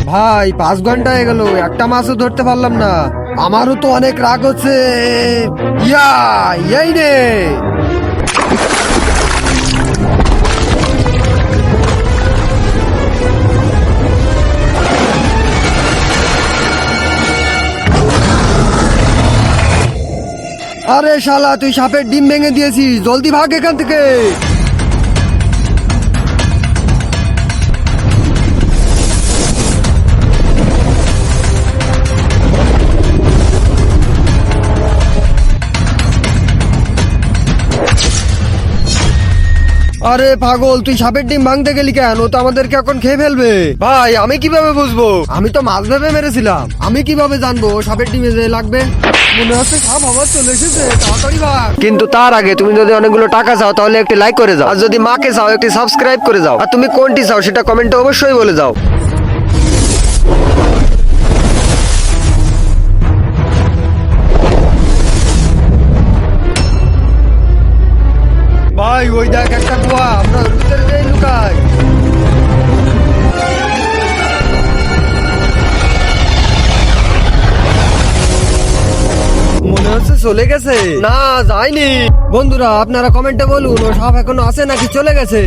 ভাই 5 ঘন্টা হয়ে গেল, একটা মাছও ধরতে পারলাম না। আমারও তো অনেক রাগ হচ্ছে। ইয়া এই রে। আরে শালা, তুই সাপের ডিম ভেঙে দিয়েছিস, জলদি ভাগ এখান থেকে। আরে পাগল, তুই সাপের ডিম ভাঙতে গেলি কেন? ও তো আমাদেরকে এখন খেয়ে ফেলবে। ভাই আমি কিভাবে বুঝবো? আমি তো মাছ ভেবে মেরেছিলাম, আমি কিভাবে জানবো ও সাপের ডিমে যে লাগবে? মনে হচ্ছে সাপ আবার চলে এসেছে, তাড়াতাড়ি ভাগ। কিন্তু তার আগে তুমি যদি অনেকগুলো টাকা চাও তাহলে একটি লাইক করে যাও, আর যদি মাকে চাও একটি সাবস্ক্রাইব করে যাও, আর তুমি কোনটি চাও সেটা কমেন্টে অবশ্যই বলে যাও। ভাই ওই দেখ একটা কুয়া, আমরা ওর ভিতরে যাই লুকাই। মনে হচ্ছে চলে গেছে। না, যায়নি। বন্ধুরা আপনারা কমেন্টে বলুন ও সাপ এখনো আছে নাকি চলে গেছে।